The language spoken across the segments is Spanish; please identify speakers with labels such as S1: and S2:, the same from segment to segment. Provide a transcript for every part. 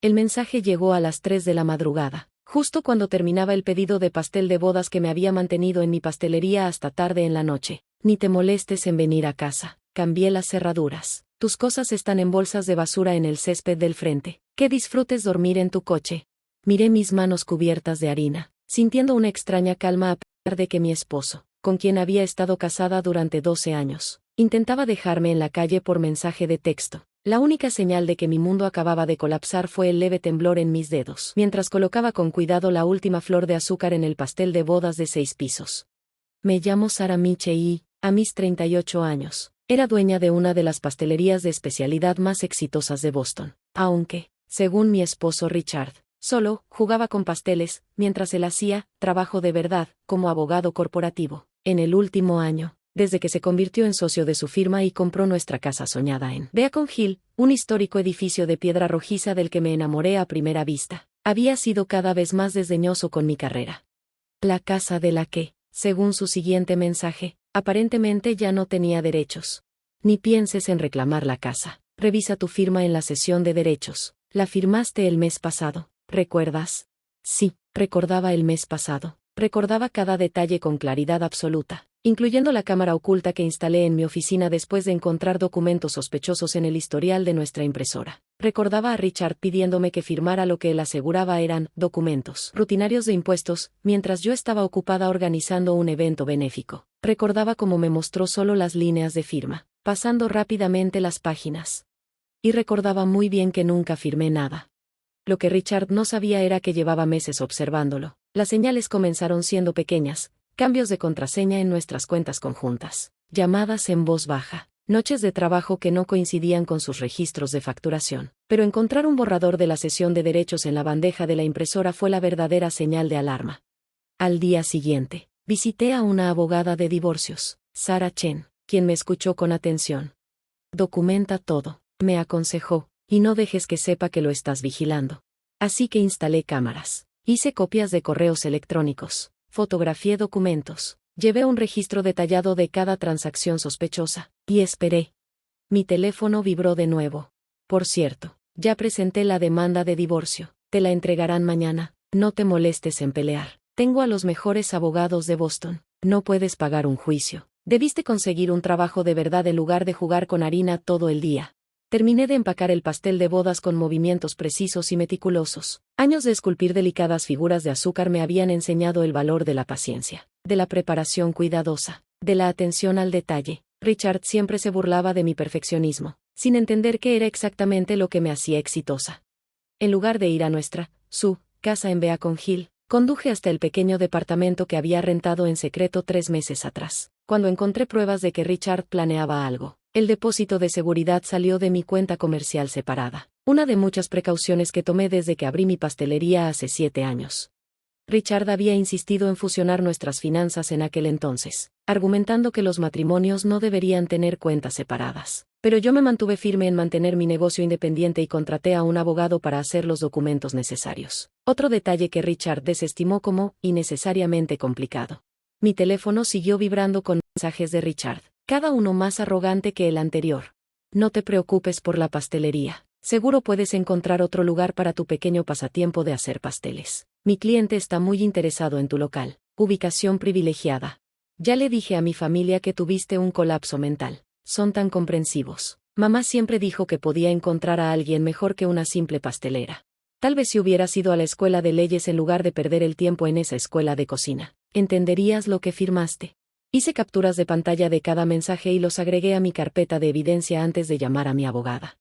S1: El mensaje llegó a las 3 de la madrugada, justo cuando terminaba el pedido de pastel de bodas que me había mantenido en mi pastelería hasta tarde en la noche. Ni te molestes en venir a casa. Cambié las cerraduras. Tus cosas están en bolsas de basura en el césped del frente. Que disfrutes dormir en tu coche. Miré mis manos cubiertas de harina, sintiendo una extraña calma a pesar de que mi esposo, con quien había estado casada durante 12 años, intentaba dejarme en la calle por mensaje de texto. La única señal de que mi mundo acababa de colapsar fue el leve temblor en mis dedos, mientras colocaba con cuidado la última flor de azúcar en el pastel de bodas de 6 pisos. Me llamo Sarah Miche y, a mis 38 años, era dueña de una de las pastelerías de especialidad más exitosas de Boston, aunque, según mi esposo Richard, solo jugaba con pasteles, mientras él hacía trabajo de verdad, como abogado corporativo. En el último año, desde que se convirtió en socio de su firma y compró nuestra casa soñada en Beacon Hill, un histórico edificio de piedra rojiza del que me enamoré a primera vista, había sido cada vez más desdeñoso con mi carrera. La casa de la que, según su siguiente mensaje, aparentemente ya no tenía derechos. Ni pienses en reclamar la casa. Revisa tu firma en la sesión de derechos. La firmaste el mes pasado, ¿recuerdas? Sí, recordaba el mes pasado. Recordaba cada detalle con claridad absoluta, incluyendo la cámara oculta que instalé en mi oficina después de encontrar documentos sospechosos en el historial de nuestra impresora. Recordaba a Richard pidiéndome que firmara lo que él aseguraba eran documentos rutinarios de impuestos, mientras yo estaba ocupada organizando un evento benéfico. Recordaba cómo me mostró solo las líneas de firma, pasando rápidamente las páginas. Y recordaba muy bien que nunca firmé nada. Lo que Richard no sabía era que llevaba meses observándolo. Las señales comenzaron siendo pequeñas, cambios de contraseña en nuestras cuentas conjuntas, llamadas en voz baja, noches de trabajo que no coincidían con sus registros de facturación. Pero encontrar un borrador de la sesión de derechos en la bandeja de la impresora fue la verdadera señal de alarma. Al día siguiente, visité a una abogada de divorcios, Sarah Chen, quien me escuchó con atención. Documenta todo, me aconsejó, y no dejes que sepa que lo estás vigilando. Así que instalé cámaras. Hice copias de correos electrónicos, fotografié documentos, llevé un registro detallado de cada transacción sospechosa, y esperé. Mi teléfono vibró de nuevo. Por cierto, ya presenté la demanda de divorcio, te la entregarán mañana, no te molestes en pelear. Tengo a los mejores abogados de Boston, no puedes pagar un juicio. Debiste conseguir un trabajo de verdad en lugar de jugar con harina todo el día. Terminé de empacar el pastel de bodas con movimientos precisos y meticulosos. Años de esculpir delicadas figuras de azúcar me habían enseñado el valor de la paciencia, de la preparación cuidadosa, de la atención al detalle. Richard siempre se burlaba de mi perfeccionismo, sin entender qué era exactamente lo que me hacía exitosa. En lugar de ir a su casa en Beacon Hill, conduje hasta el pequeño departamento que había rentado en secreto 3 meses atrás. Cuando encontré pruebas de que Richard planeaba algo, el depósito de seguridad salió de mi cuenta comercial separada, una de muchas precauciones que tomé desde que abrí mi pastelería hace 7 años. Richard había insistido en fusionar nuestras finanzas en aquel entonces, argumentando que los matrimonios no deberían tener cuentas separadas. Pero yo me mantuve firme en mantener mi negocio independiente y contraté a un abogado para hacer los documentos necesarios. Otro detalle que Richard desestimó como innecesariamente complicado. Mi teléfono siguió vibrando con mensajes de Richard, cada uno más arrogante que el anterior. No te preocupes por la pastelería. Seguro puedes encontrar otro lugar para tu pequeño pasatiempo de hacer pasteles. Mi cliente está muy interesado en tu local. Ubicación privilegiada. Ya le dije a mi familia que tuviste un colapso mental. Son tan comprensivos. Mamá siempre dijo que podía encontrar a alguien mejor que una simple pastelera. Tal vez si hubieras ido a la escuela de leyes en lugar de perder el tiempo en esa escuela de cocina, entenderías lo que firmaste. Hice capturas de pantalla de cada mensaje y los agregué a mi carpeta de evidencia antes de llamar a mi abogada.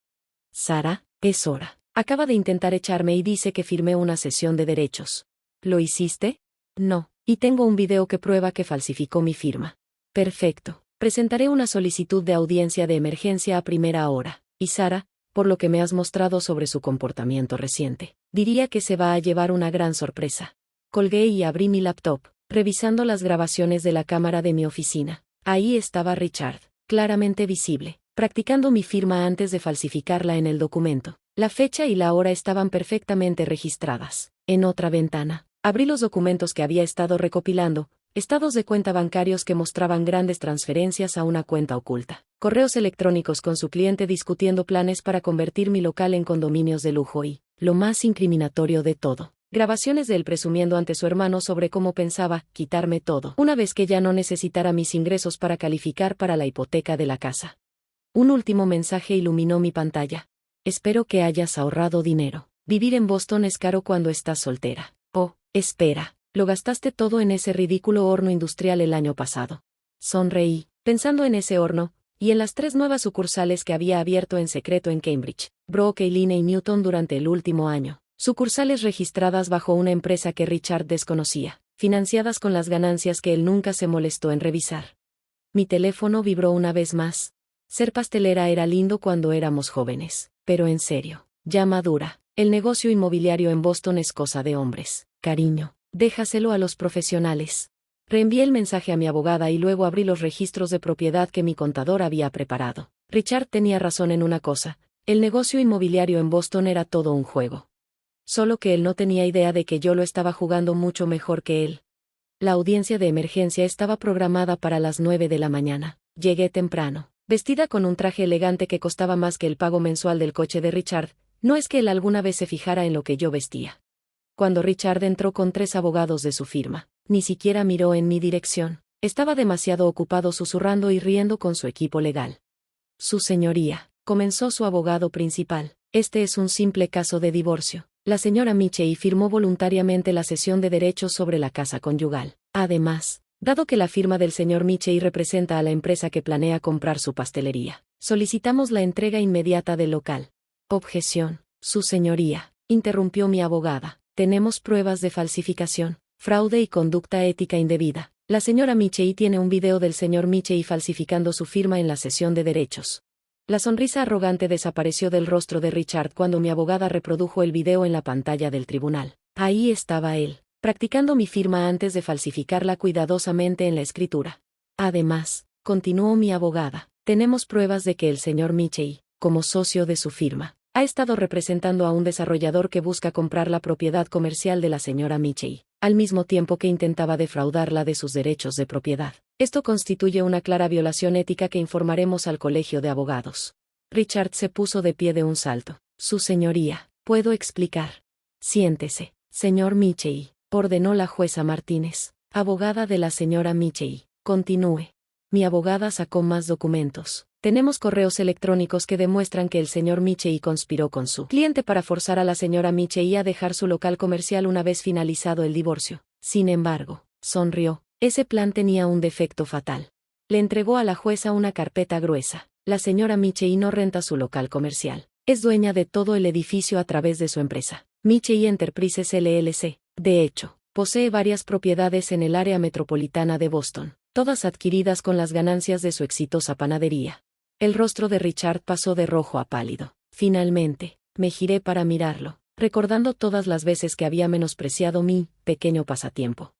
S1: Sarah, es hora. Acaba de intentar echarme y dice que firmé una sesión de derechos. ¿Lo hiciste? No, y tengo un video que prueba que falsificó mi firma. Perfecto. Presentaré una solicitud de audiencia de emergencia a primera hora. Y Sarah, por lo que me has mostrado sobre su comportamiento reciente, diría que se va a llevar una gran sorpresa. Colgué y abrí mi laptop, revisando las grabaciones de la cámara de mi oficina. Ahí estaba Richard, claramente visible, practicando mi firma antes de falsificarla en el documento. La fecha y la hora estaban perfectamente registradas. En otra ventana, abrí los documentos que había estado recopilando, estados de cuenta bancarios que mostraban grandes transferencias a una cuenta oculta, correos electrónicos con su cliente discutiendo planes para convertir mi local en condominios de lujo y, lo más incriminatorio de todo, grabaciones de él presumiendo ante su hermano sobre cómo pensaba quitarme todo una vez que ya no necesitara mis ingresos para calificar para la hipoteca de la casa. Un último mensaje iluminó mi pantalla. Espero que hayas ahorrado dinero. Vivir en Boston es caro cuando estás soltera. Oh, espera, lo gastaste todo en ese ridículo horno industrial el año pasado. Sonreí, pensando en ese horno, y en las 3 nuevas sucursales que había abierto en secreto en Cambridge, Brooklyn y Newton durante el último año. Sucursales registradas bajo una empresa que Richard desconocía, financiadas con las ganancias que él nunca se molestó en revisar. Mi teléfono vibró una vez más. Ser pastelera era lindo cuando éramos jóvenes, pero en serio, ya madura, el negocio inmobiliario en Boston es cosa de hombres. Cariño, déjaselo a los profesionales. Reenvié el mensaje a mi abogada y luego abrí los registros de propiedad que mi contador había preparado. Richard tenía razón en una cosa, el negocio inmobiliario en Boston era todo un juego. Solo que él no tenía idea de que yo lo estaba jugando mucho mejor que él. La audiencia de emergencia estaba programada para las 9 de la mañana. Llegué temprano, vestida con un traje elegante que costaba más que el pago mensual del coche de Richard. No es que él alguna vez se fijara en lo que yo vestía. Cuando Richard entró con 3 abogados de su firma, ni siquiera miró en mi dirección. Estaba demasiado ocupado susurrando y riendo con su equipo legal. Su señoría, comenzó su abogado principal, este es un simple caso de divorcio. La señora Michey firmó voluntariamente la cesión de derechos sobre la casa conyugal. Además, dado que la firma del señor Michey representa a la empresa que planea comprar su pastelería, solicitamos la entrega inmediata del local. Objeción, su señoría, interrumpió mi abogada. Tenemos pruebas de falsificación, fraude y conducta ética indebida. La señora Michey tiene un video del señor Michey falsificando su firma en la cesión de derechos. La sonrisa arrogante desapareció del rostro de Richard cuando mi abogada reprodujo el video en la pantalla del tribunal. Ahí estaba él, practicando mi firma antes de falsificarla cuidadosamente en la escritura. Además, continuó mi abogada, tenemos pruebas de que el señor Michey, como socio de su firma, ha estado representando a un desarrollador que busca comprar la propiedad comercial de la señora Michey, al mismo tiempo que intentaba defraudarla de sus derechos de propiedad. Esto constituye una clara violación ética que informaremos al colegio de abogados. Richard se puso de pie de un salto. Su señoría, ¿puedo explicar? Siéntese, señor Michey, ordenó la jueza Martínez, abogada de la señora Michey. Continúe. Mi abogada sacó más documentos. Tenemos correos electrónicos que demuestran que el señor Michey conspiró con su cliente para forzar a la señora Michey a dejar su local comercial una vez finalizado el divorcio. Sin embargo, sonrió, ese plan tenía un defecto fatal. Le entregó a la jueza una carpeta gruesa. La señora Michey no renta su local comercial. Es dueña de todo el edificio a través de su empresa, Michey Enterprises LLC. De hecho, posee varias propiedades en el área metropolitana de Boston, todas adquiridas con las ganancias de su exitosa panadería. El rostro de Richard pasó de rojo a pálido. Finalmente, me giré para mirarlo, recordando todas las veces que había menospreciado mi pequeño pasatiempo.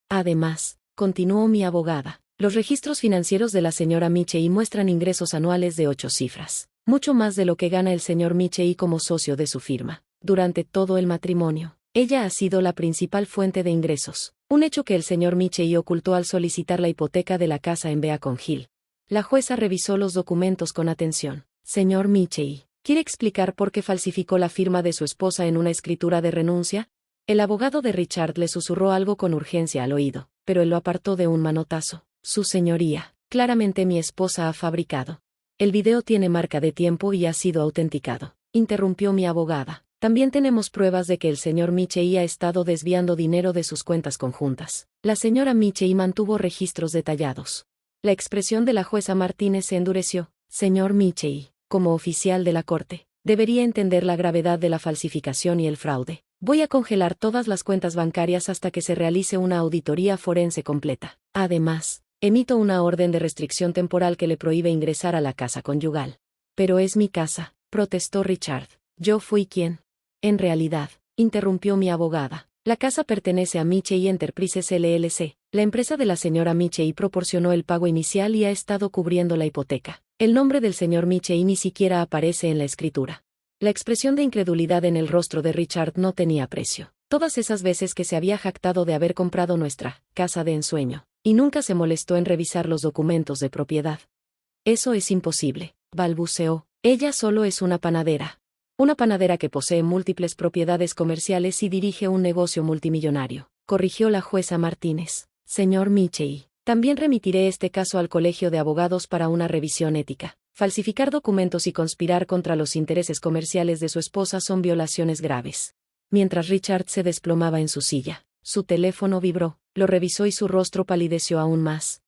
S1: Además, continuó mi abogada, los registros financieros de la señora Michey muestran ingresos anuales de 8 cifras, mucho más de lo que gana el señor Michey como socio de su firma. Durante todo el matrimonio, ella ha sido la principal fuente de ingresos, un hecho que el señor Michey ocultó al solicitar la hipoteca de la casa en Beacon Hill. La jueza revisó los documentos con atención. Señor Michey, ¿quiere explicar por qué falsificó la firma de su esposa en una escritura de renuncia? El abogado de Richard le susurró algo con urgencia al oído, pero él lo apartó de un manotazo. Su señoría, claramente mi esposa ha fabricado. El video tiene marca de tiempo y ha sido autenticado, interrumpió mi abogada. También tenemos pruebas de que el señor Michey ha estado desviando dinero de sus cuentas conjuntas. La señora Michey mantuvo registros detallados. La expresión de la jueza Martínez se endureció. Señor Michey, como oficial de la corte, debería entender la gravedad de la falsificación y el fraude. Voy a congelar todas las cuentas bancarias hasta que se realice una auditoría forense completa. Además, emito una orden de restricción temporal que le prohíbe ingresar a la casa conyugal. Pero es mi casa, protestó Richard. Yo fui quien. En realidad, interrumpió mi abogada. La casa pertenece a Michey Enterprises LLC. La empresa de la señora Michey proporcionó el pago inicial y ha estado cubriendo la hipoteca. El nombre del señor Michey ni siquiera aparece en la escritura. La expresión de incredulidad en el rostro de Richard no tenía precio. Todas esas veces que se había jactado de haber comprado nuestra casa de ensueño, y nunca se molestó en revisar los documentos de propiedad. Eso es imposible, balbuceó. Ella solo es una panadera. Una panadera que posee múltiples propiedades comerciales y dirige un negocio multimillonario, corrigió la jueza Martínez. Señor Michei, también remitiré este caso al Colegio de Abogados para una revisión ética. Falsificar documentos y conspirar contra los intereses comerciales de su esposa son violaciones graves. Mientras Richard se desplomaba en su silla, su teléfono vibró, lo revisó y su rostro palideció aún más.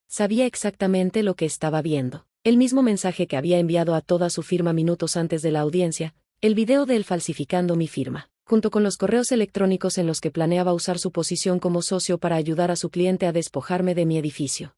S1: Sabía exactamente lo que estaba viendo. El mismo mensaje que había enviado a toda su firma minutos antes de la audiencia, el video de él falsificando mi firma, junto con los correos electrónicos en los que planeaba usar su posición como socio para ayudar a su cliente a despojarme de mi edificio.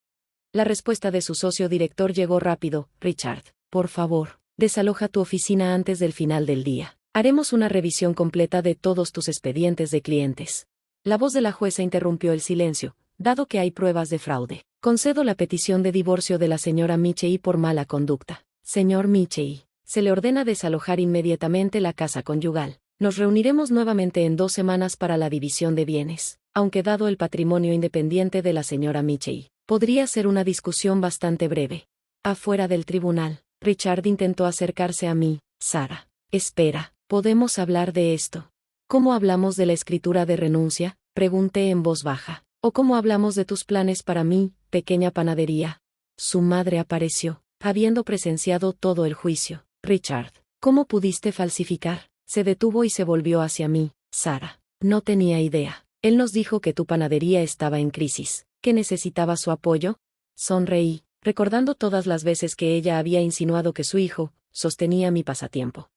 S1: La respuesta de su socio director llegó rápido. Richard, por favor, desaloja tu oficina antes del final del día. Haremos una revisión completa de todos tus expedientes de clientes. La voz de la jueza interrumpió el silencio. Dado que hay pruebas de fraude, concedo la petición de divorcio de la señora Michei por mala conducta. Señor Michei, se le ordena desalojar inmediatamente la casa conyugal. Nos reuniremos nuevamente en 2 semanas para la división de bienes, aunque dado el patrimonio independiente de la señora Michei, podría ser una discusión bastante breve. Afuera del tribunal, Richard intentó acercarse a mí. Sara, espera, ¿podemos hablar de esto? ¿Cómo hablamos de la escritura de renuncia?, pregunté en voz baja. ¿O cómo hablamos de tus planes para mí, pequeña panadería? Su madre apareció, habiendo presenciado todo el juicio. Richard, ¿cómo pudiste falsificar? Se detuvo y se volvió hacia mí. Sara, no tenía idea. Él nos dijo que tu panadería estaba en crisis, que necesitaba su apoyo. Sonreí, recordando todas las veces que ella había insinuado que su hijo sostenía mi pasatiempo.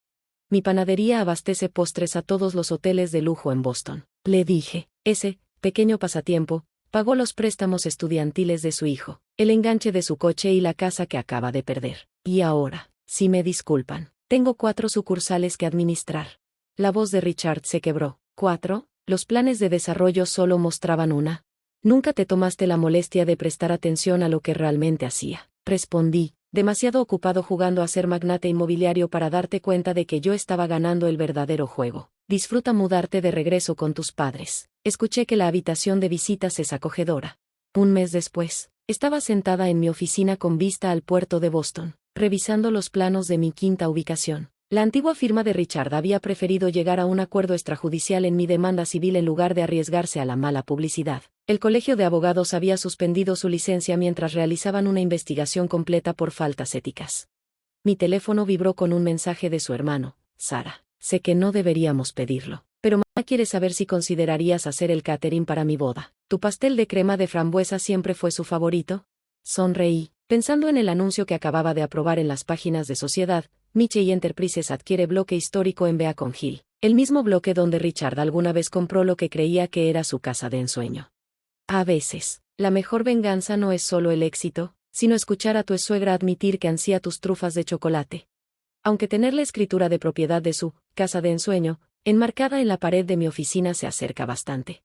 S1: Mi panadería abastece postres a todos los hoteles de lujo en Boston. Le dije, ese pequeño pasatiempo pagó los préstamos estudiantiles de su hijo, el enganche de su coche y la casa que acaba de perder. Y ahora, si me disculpan, tengo 4 sucursales que administrar. La voz de Richard se quebró. ¿4? Los planes de desarrollo solo mostraban una. Nunca te tomaste la molestia de prestar atención a lo que realmente hacía. Respondí, demasiado ocupado jugando a ser magnate inmobiliario para darte cuenta de que yo estaba ganando el verdadero juego. Disfruta mudarte de regreso con tus padres. Escuché que la habitación de visitas es acogedora. Un mes después, estaba sentada en mi oficina con vista al puerto de Boston, revisando los planos de mi quinta ubicación. La antigua firma de Richard había preferido llegar a un acuerdo extrajudicial en mi demanda civil en lugar de arriesgarse a la mala publicidad. El Colegio de Abogados había suspendido su licencia mientras realizaban una investigación completa por faltas éticas. Mi teléfono vibró con un mensaje de su hermano. Sara, sé que no deberíamos pedirlo, pero mamá quiere saber si considerarías hacer el catering para mi boda. ¿Tu pastel de crema de frambuesa siempre fue su favorito? Sonreí, pensando en el anuncio que acababa de aprobar en las páginas de Sociedad. Michei Enterprises adquiere bloque histórico en Beacon Hill, el mismo bloque donde Richard alguna vez compró lo que creía que era su casa de ensueño. A veces, la mejor venganza no es solo el éxito, sino escuchar a tu suegra admitir que ansía tus trufas de chocolate. Aunque tener la escritura de propiedad de su casa de ensueño enmarcada en la pared de mi oficina se acerca bastante.